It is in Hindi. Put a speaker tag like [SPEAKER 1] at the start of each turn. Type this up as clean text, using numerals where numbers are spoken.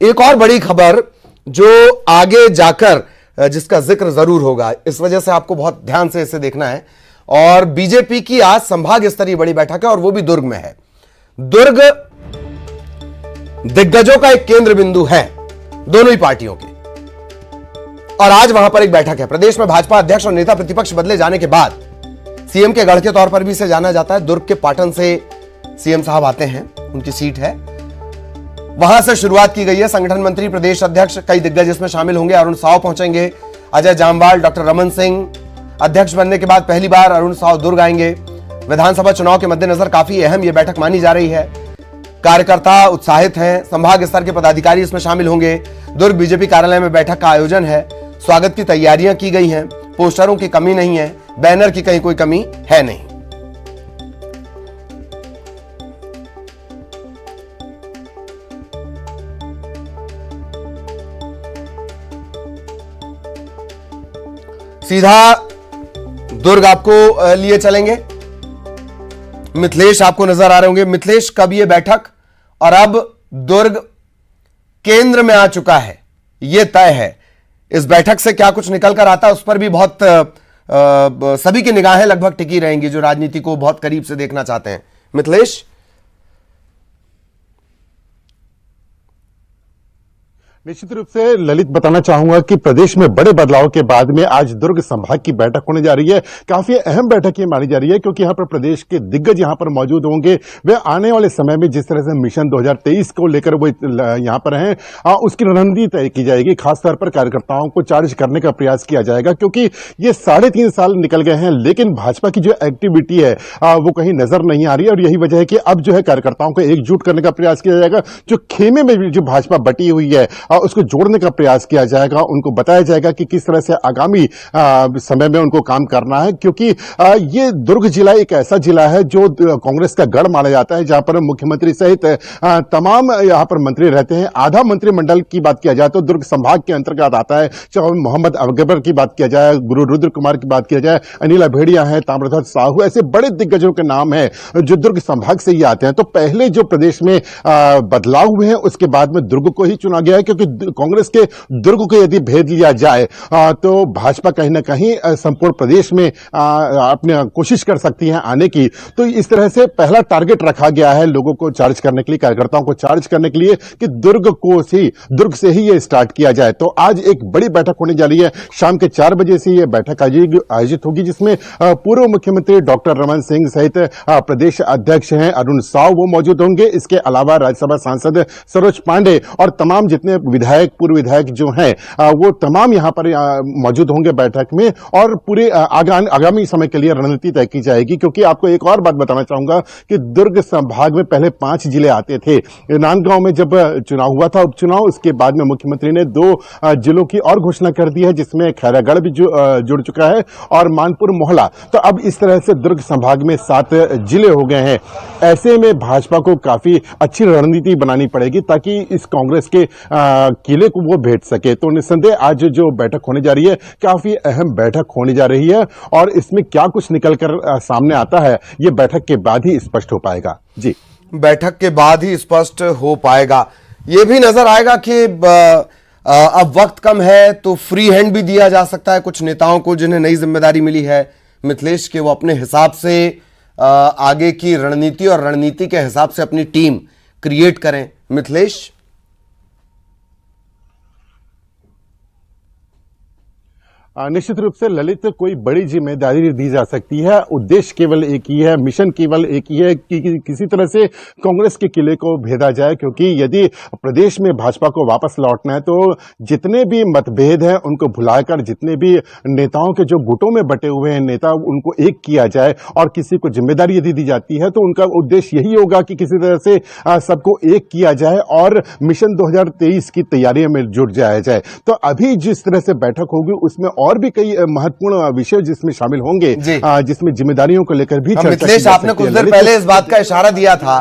[SPEAKER 1] एक और बड़ी खबर जो आगे जाकर जिसका जिक्र जरूर होगा, इस वजह से आपको बहुत ध्यान से इसे देखना है। और बीजेपी की आज संभाग स्तरीय बड़ी बैठक है और वो भी दुर्ग में है। दुर्ग दिग्गजों का एक केंद्र बिंदु है, दोनों ही पार्टियों के। और आज वहां पर एक बैठक है। प्रदेश में भाजपा अध्यक्ष और नेता प्रतिपक्ष बदले जाने के बाद सीएम के गढ़ के तौर पर भी इसे जाना जाता है। दुर्ग के पाटन से सीएम साहब आते हैं, उनकी सीट है, वहां से शुरुआत की गई है। संगठन मंत्री, प्रदेश अध्यक्ष, कई दिग्गज इसमें शामिल होंगे। अरुण साव पहुंचेंगे, अजय जामवाल, डॉक्टर रमन सिंह। अध्यक्ष बनने के बाद पहली बार अरुण साव दुर्ग आएंगे। विधानसभा चुनाव के मद्देनजर काफी अहम यह बैठक मानी जा रही है। कार्यकर्ता उत्साहित हैं, संभाग स्तर के पदाधिकारी इसमें शामिल होंगे। दुर्ग बीजेपी कार्यालय में बैठक का आयोजन है। स्वागत की तैयारियां की गई हैं। पोस्टरों की कमी नहीं है, बैनर की कहीं कोई कमी है नहीं। सीधा दुर्ग आपको लिए चलेंगे। मिथिलेश आपको नजर आ रहे होंगे। मिथिलेश, कब ये बैठक, और अब दुर्ग केंद्र में आ चुका है, यह तय है। इस बैठक से क्या कुछ निकल कर आता है उस पर भी बहुत सभी की निगाहें लगभग टिकी रहेंगी जो राजनीति को बहुत करीब से देखना चाहते हैं। मिथिलेश,
[SPEAKER 2] निश्चित रूप से ललित बताना चाहूंगा कि प्रदेश में बड़े बदलाव के बाद में आज दुर्ग संभाग की बैठक होने जा रही है। काफी अहम बैठक ये मानी जा रही है क्योंकि यहां पर प्रदेश के दिग्गज यहां पर मौजूद होंगे। वे आने वाले समय में जिस तरह से मिशन 2023 को लेकर वो यहां पर हैं, उसकी रणनीति तय की जाएगी। खासतौर पर कार्यकर्ताओं को चार्ज करने का प्रयास किया जाएगा क्योंकि ये 3.5 साल निकल गए हैं, लेकिन भाजपा की जो एक्टिविटी है वो कहीं नजर नहीं आ रही है। और यही वजह है कि अब जो है कार्यकर्ताओं को एकजुट करने का प्रयास किया जाएगा। जो खेमे में भी जो भाजपा बटी हुई है उसको जोड़ने का प्रयास किया जाएगा। उनको बताया जाएगा कि किस तरह से आगामी समय में उनको काम करना है, क्योंकि ये दुर्ग जिला एक ऐसा जिला है जो कांग्रेस का गढ़ माना जाता है, जहां पर मुख्यमंत्री सहित तमाम यहां पर मंत्री रहते हैं। आधा मंत्रिमंडल की बात किया जाए तो दुर्ग संभाग के अंतर्गत आता है। चाहे मोहम्मद अकबर की बात किया जाए, गुरु रुद्र कुमार की बात किया जाए, अनिल भेड़िया है, ताम्रध्वज साहू, ऐसे बड़े दिग्गजों के नाम है जो दुर्ग संभाग से ही आते हैं। तो पहले जो प्रदेश में बदलाव हुए हैं उसके बाद में दुर्ग को ही चुना गया है, क्योंकि कांग्रेस के दुर्ग को यदि भेद लिया जाए तो भाजपा कहीं ना कहीं संपूर्ण प्रदेश में अपनी कोशिश कर सकती है आने की। तो इस तरह से पहला टारगेट रखा गया है लोगों को चार्ज करने के लिए, कार्यकर्ताओं को चार्ज करने के लिए, कि दुर्ग से ही ये स्टार्ट किया जाए। तो आज एक बड़ी बैठक होने जा रही है। शाम के 4 बजे से यह बैठक आयोजित होगी, जिसमें पूर्व मुख्यमंत्री डॉक्टर रमन सिंह सहित प्रदेश अध्यक्ष हैं अरुण साव, वो मौजूद होंगे। इसके अलावा राज्यसभा सांसद सरोज पांडे और तमाम जितने विधायक, पूर्व विधायक जो हैं वो तमाम यहां पर मौजूद होंगे बैठक में। और पूरे आगामी समय के लिए रणनीति तय की जाएगी। क्योंकि आपको एक और बात बताना चाहूंगा कि दुर्ग संभाग में पहले 5 जिले आते थे। नांदगांव में जब चुनाव हुआ था, उपचुनाव, उसके बाद में मुख्यमंत्री ने 2 जिलों की और घोषणा कर दी है, जिसमें खैरागढ़ भी जुड़ चुका है और मानपुर मोहला। तो अब इस तरह से दुर्ग संभाग में 7 जिले हो गए हैं। ऐसे में भाजपा को काफी अच्छी रणनीति बनानी पड़ेगी ताकि इस कांग्रेस के किले को वो भेज सके। तो निस्संदेह आज जो बैठक होने जा रही है काफी अहम बैठक होने जा रही है, और इसमें क्या कुछ निकलकर सामने आता है ये बैठक के बाद ही स्पष्ट हो पाएगा। जी,
[SPEAKER 1] बैठक के बाद ही स्पष्ट हो पाएगा। ये भी नजर आएगा कि अब वक्त कम है तो फ्री हैंड भी दिया जा सकता है कुछ नेताओं को जिन्हें नई जिम्मेदारी मिली है, मिथिलेश, के वो अपने हिसाब से आगे की रणनीति और रणनीति के हिसाब से अपनी टीम क्रिएट करें। मिथिलेश,
[SPEAKER 2] निश्चित रूप से ललित, कोई बड़ी जिम्मेदारी दी जा सकती है। उद्देश्य केवल एक ही है, मिशन केवल एक ही है कि किसी तरह से कांग्रेस के किले को भेदा जाए। क्योंकि यदि प्रदेश में भाजपा को वापस लौटना है तो जितने भी मतभेद हैं उनको भुलाकर, जितने भी नेताओं के जो गुटों में बटे हुए हैं नेता, उनको एक किया जाए। और किसी को जिम्मेदारी यदि दी जाती है तो उनका उद्देश्य यही होगा कि किसी तरह से सबको एक किया जाए और मिशन 2023 की तैयारियों में जुट जाया जाए। तो अभी जिस तरह से बैठक होगी उसमें और भी कई महत्वपूर्ण विषय जिसमें शामिल होंगे, जिसमें जिम्मेदारियों को लेकर भी चर्चा की जा सकती है।
[SPEAKER 1] आपने कुछ देर पहले इस बात का इशारा दिया था